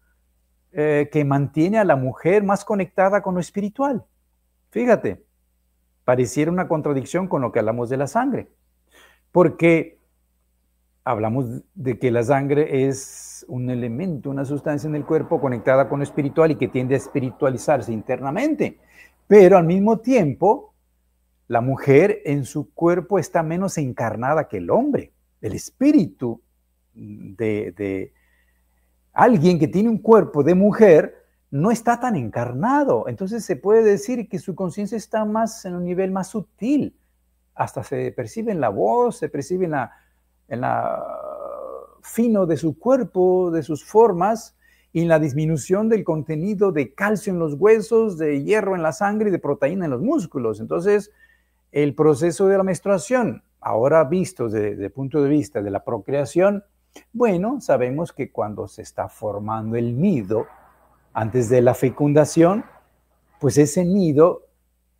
que mantiene a la mujer más conectada con lo espiritual. Fíjate, pareciera una contradicción con lo que hablamos de la sangre, porque hablamos de que la sangre es un elemento, una sustancia en el cuerpo conectada con lo espiritual y que tiende a espiritualizarse internamente, pero al mismo tiempo, la mujer en su cuerpo está menos encarnada que el hombre. El espíritu de alguien que tiene un cuerpo de mujer no está tan encarnado. Entonces se puede decir que su conciencia está más en un nivel más sutil. Hasta se percibe en la voz, se percibe en la fino de su cuerpo, de sus formas, y en la disminución del contenido de calcio en los huesos, de hierro en la sangre y de proteína en los músculos. Entonces, el proceso de la menstruación, ahora visto desde el punto de vista de la procreación, bueno, sabemos que cuando se está formando el nido Antes de la fecundación, pues ese nido,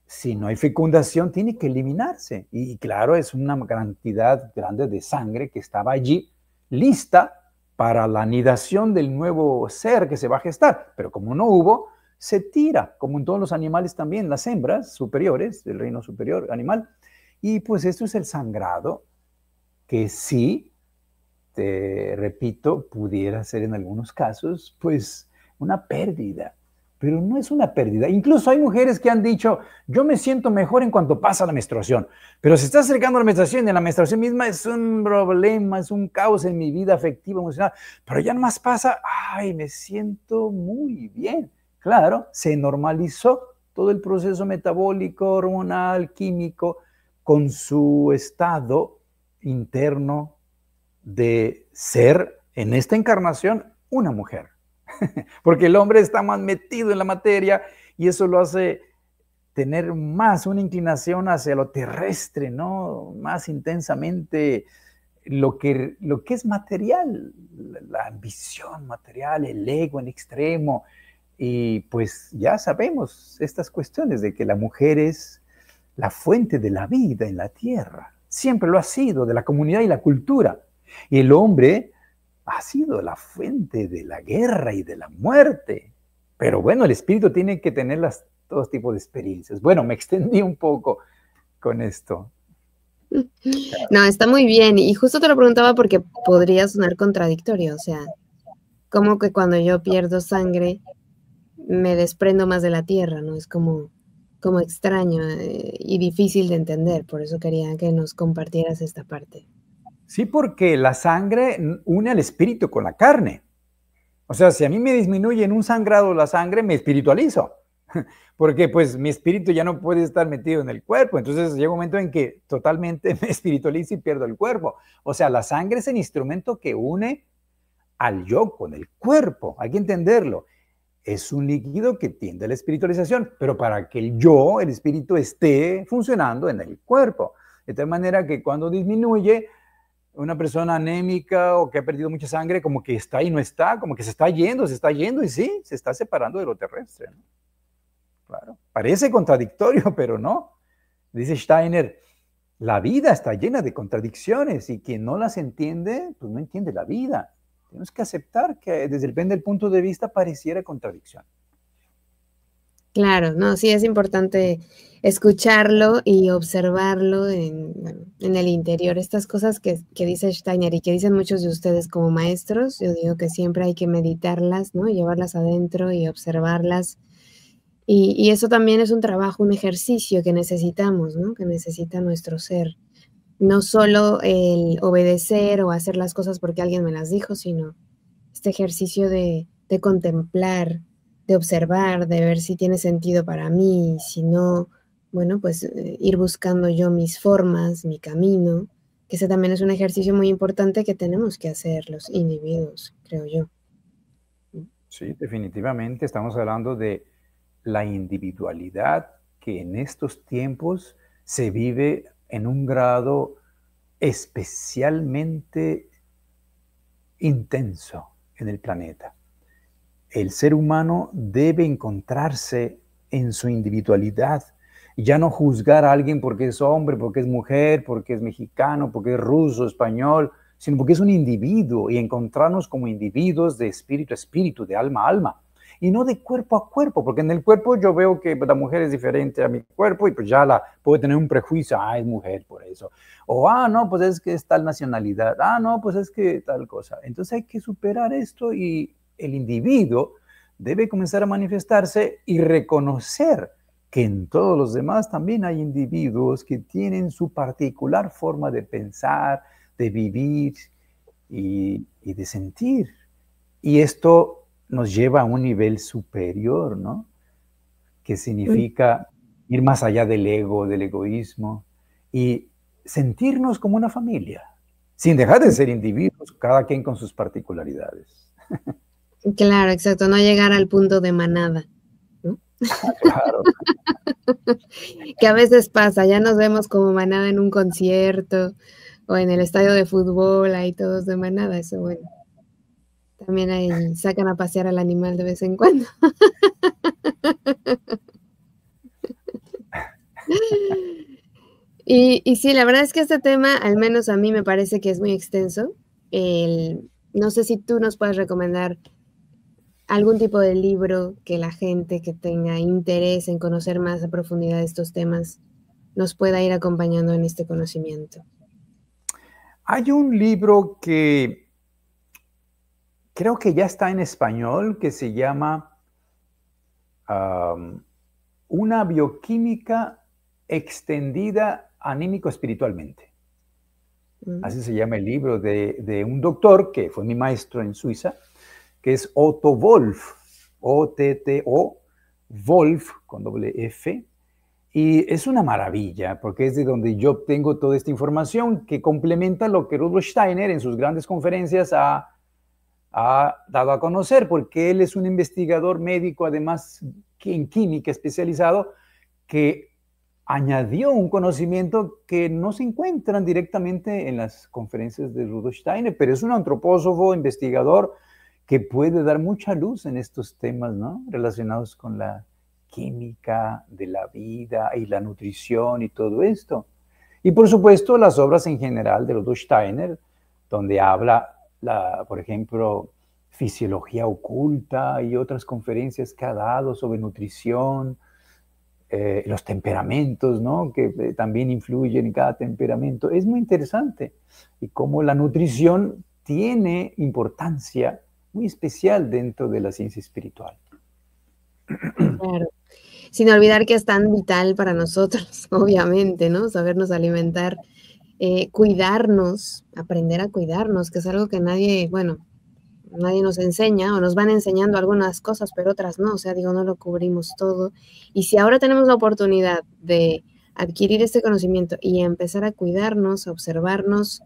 si no hay fecundación, tiene que eliminarse. Y claro, es una cantidad grande de sangre que estaba allí, lista para la anidación del nuevo ser que se va a gestar. Pero como no hubo, se tira, como en todos los animales también, las hembras superiores del reino superior animal. Y pues esto es el sangrado, que sí, te repito, pudiera ser en algunos casos, pues una pérdida. Pero no es una pérdida. Incluso hay mujeres que han dicho, yo me siento mejor en cuanto pasa la menstruación, pero se está acercando la menstruación y la menstruación misma es un problema, es un caos en mi vida afectiva, emocional, pero ya nomás pasa, ay, me siento muy bien. Claro, se normalizó todo el proceso metabólico, hormonal, químico, con su estado interno de ser en esta encarnación una mujer. Porque el hombre está más metido en la materia y eso lo hace tener más una inclinación hacia lo terrestre, ¿no? Más intensamente lo que es material, la ambición material, el ego en extremo. Y pues ya sabemos estas cuestiones de que la mujer es la fuente de la vida en la tierra. Siempre lo ha sido, de la comunidad y la cultura. Y el hombre ha sido la fuente de la guerra y de la muerte. Pero bueno, el espíritu tiene que tener todo tipo de experiencias. Bueno, me extendí un poco con esto. No, está muy bien. Y justo te lo preguntaba porque podría sonar contradictorio. O sea, como que cuando yo pierdo sangre, me desprendo más de la tierra, ¿no? Es como extraño y difícil de entender. Por eso quería que nos compartieras esta parte. Sí, porque la sangre une al espíritu con la carne. O sea, si a mí me disminuye en un sangrado la sangre, me espiritualizo. Porque pues mi espíritu ya no puede estar metido en el cuerpo. Entonces llega un momento en que totalmente me espiritualizo y pierdo el cuerpo. O sea, la sangre es el instrumento que une al yo con el cuerpo. Hay que entenderlo. Es un líquido que tiende a la espiritualización, pero para que el yo, el espíritu, esté funcionando en el cuerpo. De tal manera que cuando disminuye, una persona anémica o que ha perdido mucha sangre, como que está y no está, como que se está yendo y sí, se está separando de lo terrestre, ¿no? Claro, parece contradictorio, pero no. Dice Steiner, la vida está llena de contradicciones y quien no las entiende, pues no entiende la vida. Tenemos que aceptar que desde el punto de vista pareciera contradicción. Claro, no, sí es importante escucharlo y observarlo en el interior. Estas cosas que dice Steiner y que dicen muchos de ustedes como maestros, yo digo que siempre hay que meditarlas, ¿no? Llevarlas adentro y observarlas. Y eso también es un trabajo, un ejercicio que necesitamos, ¿no? Que necesita nuestro ser. No solo el obedecer o hacer las cosas porque alguien me las dijo, sino este ejercicio de contemplar, de observar, de ver si tiene sentido para mí, si no, bueno, pues ir buscando yo mis formas, mi camino, que ese también es un ejercicio muy importante que tenemos que hacer los individuos, creo yo. Sí, definitivamente estamos hablando de la individualidad que en estos tiempos se vive en un grado especialmente intenso en el planeta. El ser humano debe encontrarse en su individualidad y ya no juzgar a alguien porque es hombre, porque es mujer, porque es mexicano, porque es ruso, español, sino porque es un individuo y encontrarnos como individuos de espíritu a espíritu, de alma a alma. Y no de cuerpo a cuerpo, porque en el cuerpo yo veo que la mujer es diferente a mi cuerpo y pues ya puedo tener un prejuicio, es mujer por eso. O, no, pues es que es tal nacionalidad, no, pues es que tal cosa. Entonces hay que superar esto y el individuo debe comenzar a manifestarse y reconocer que en todos los demás también hay individuos que tienen su particular forma de pensar, de vivir y de sentir. Y esto nos lleva a un nivel superior, ¿no? Que significa ir más allá del ego, del egoísmo y sentirnos como una familia, sin dejar de ser individuos, cada quien con sus particularidades. Claro, exacto, no llegar al punto de manada, ¿no? Claro. Que a veces pasa, ya nos vemos como manada en un concierto o en el estadio de fútbol, ahí todos de manada, eso bueno. También ahí sacan a pasear al animal de vez en cuando. Y sí, la verdad es que este tema, al menos a mí me parece que es muy extenso. No sé si tú nos puedes recomendar algún tipo de libro que la gente que tenga interés en conocer más a profundidad estos temas nos pueda ir acompañando en este conocimiento. Hay un libro que creo que ya está en español, que se llama Una bioquímica extendida anímico-espiritualmente. Así se llama el libro de un doctor que fue mi maestro en Suiza, que es Otto Wolf, O-T-T-O, Wolf con doble F. Y es una maravilla, porque es de donde yo obtengo toda esta información que complementa lo que Rudolf Steiner en sus grandes conferencias ha dado a conocer, porque él es un investigador médico, además en química especializado, que añadió un conocimiento que no se encuentran directamente en las conferencias de Rudolf Steiner, pero es un antropólogo, investigador, que puede dar mucha luz en estos temas, ¿no?, relacionados con la química de la vida y la nutrición y todo esto. Y por supuesto las obras en general de Rudolf Steiner, donde habla, por ejemplo, fisiología oculta y otras conferencias que ha dado sobre nutrición, los temperamentos, ¿no?, que también influyen en cada temperamento. Es muy interesante y cómo la nutrición tiene importancia muy especial dentro de la ciencia espiritual. Claro. Sin olvidar que es tan vital para nosotros, obviamente, ¿no? Sabernos alimentar, cuidarnos, aprender a cuidarnos, que es algo que nadie nos enseña, o nos van enseñando algunas cosas, pero otras no. O sea, digo, no lo cubrimos todo. Y si ahora tenemos la oportunidad de adquirir este conocimiento y empezar a cuidarnos, a observarnos,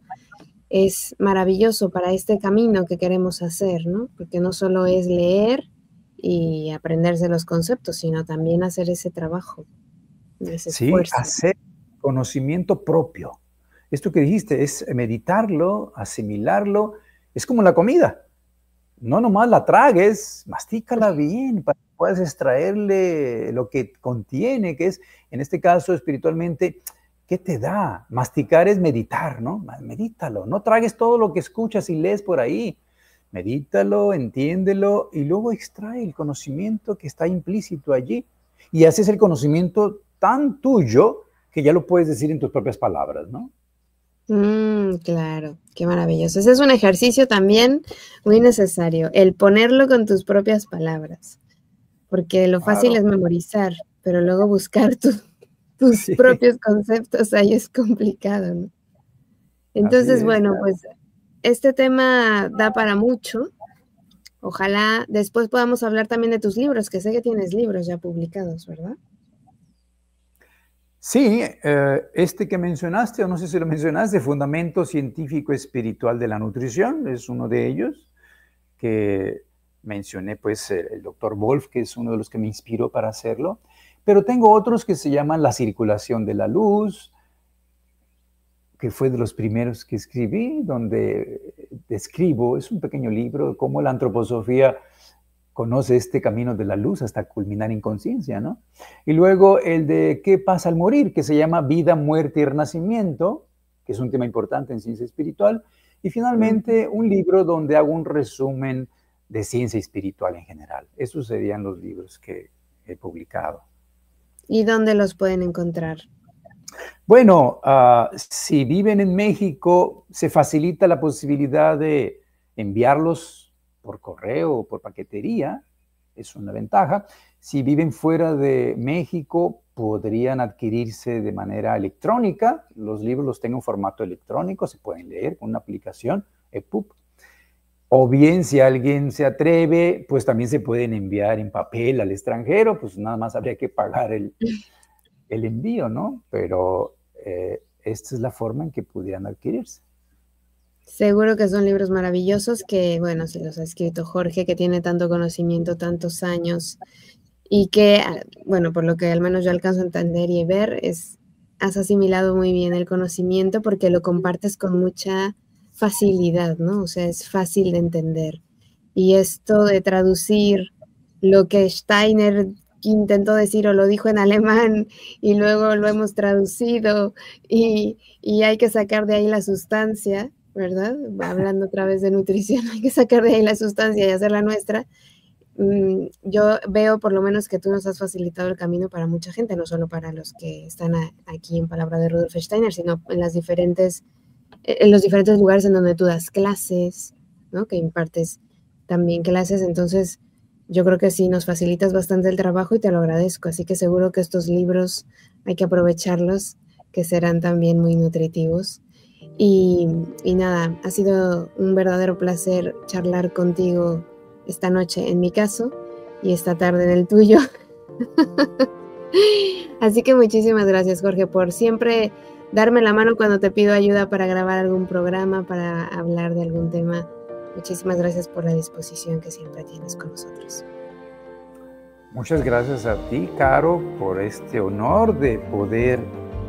es maravilloso para este camino que queremos hacer, ¿no? Porque no solo es leer y aprenderse los conceptos, sino también hacer ese trabajo, ese esfuerzo. Sí, hacer conocimiento propio. Esto que dijiste es meditarlo, asimilarlo. Es como la comida. No nomás la tragues, mastícala bien para que puedas extraerle lo que contiene, que es, en este caso, espiritualmente, ¿qué te da? Masticar es meditar, ¿no? Medítalo. No tragues todo lo que escuchas y lees por ahí. Medítalo, entiéndelo y luego extrae el conocimiento que está implícito allí. Y haces el conocimiento tan tuyo que ya lo puedes decir en tus propias palabras, ¿no? Claro, qué maravilloso. Ese es un ejercicio también muy necesario, el ponerlo con tus propias palabras, porque lo fácil es memorizar, pero luego buscar tus Sí. propios conceptos ahí es complicado, ¿no? Entonces, bueno, pues este tema da para mucho. Ojalá después podamos hablar también de tus libros, que sé que tienes libros ya publicados, ¿verdad? Sí, este que mencionaste, o no sé si lo mencionaste, Fundamento Científico Espiritual de la Nutrición, es uno de ellos, que mencioné pues el doctor Wolf, que es uno de los que me inspiró para hacerlo, pero tengo otros que se llaman La Circulación de la Luz, que fue de los primeros que escribí, donde describo, es un pequeño libro, cómo la antroposofía conoce este camino de la luz hasta culminar en conciencia, ¿no? Y luego el de ¿Qué pasa al morir?, que se llama Vida, Muerte y Renacimiento, que es un tema importante en ciencia espiritual. Y finalmente un libro donde hago un resumen de ciencia espiritual en general. Esos serían los libros que he publicado. ¿Y dónde los pueden encontrar? Bueno, si viven en México, se facilita la posibilidad de enviarlos por correo o por paquetería, es una ventaja. Si viven fuera de México, podrían adquirirse de manera electrónica. Los libros los tengo en formato electrónico, se pueden leer con una aplicación, EPUB. O bien, si alguien se atreve, pues también se pueden enviar en papel al extranjero, pues nada más habría que pagar el envío, ¿no? Pero esta es la forma en que pudieran adquirirse. Seguro que son libros maravillosos que, bueno, se los ha escrito Jorge, que tiene tanto conocimiento, tantos años, y que, bueno, por lo que al menos yo alcanzo a entender y ver, has asimilado muy bien el conocimiento porque lo compartes con mucha facilidad, ¿no? O sea, es fácil de entender. y esto de traducir lo que Steiner intentó decir o lo dijo en alemán y luego lo hemos traducido y hay que sacar de ahí la sustancia, ¿verdad? Hablando otra vez de nutrición, hay que sacar de ahí la sustancia y hacerla nuestra. Yo veo por lo menos que tú nos has facilitado el camino para mucha gente, no solo para los que están aquí en Palabra de Rudolf Steiner, sino en los diferentes lugares en donde tú das clases, ¿no? Que impartes también clases, entonces yo creo que sí nos facilitas bastante el trabajo y te lo agradezco, así que seguro que estos libros hay que aprovecharlos, que serán también muy nutritivos. Y nada, ha sido un verdadero placer charlar contigo esta noche en mi caso y esta tarde en el tuyo. Así que muchísimas gracias, Jorge, por siempre darme la mano cuando te pido ayuda para grabar algún programa, para hablar de algún tema. Muchísimas gracias por la disposición que siempre tienes con nosotros. Muchas gracias a ti, Caro, por este honor de poder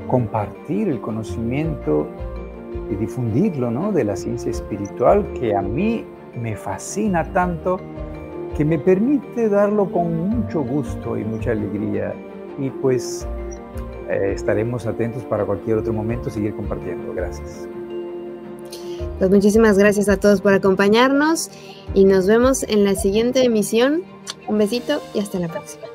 compartir el conocimiento y difundirlo, ¿no?, de la ciencia espiritual, que a mí me fascina tanto, que me permite darlo con mucho gusto y mucha alegría. Y pues estaremos atentos para cualquier otro momento seguir compartiendo. Gracias. Pues muchísimas gracias a todos por acompañarnos y nos vemos en la siguiente emisión. Un besito y hasta la próxima.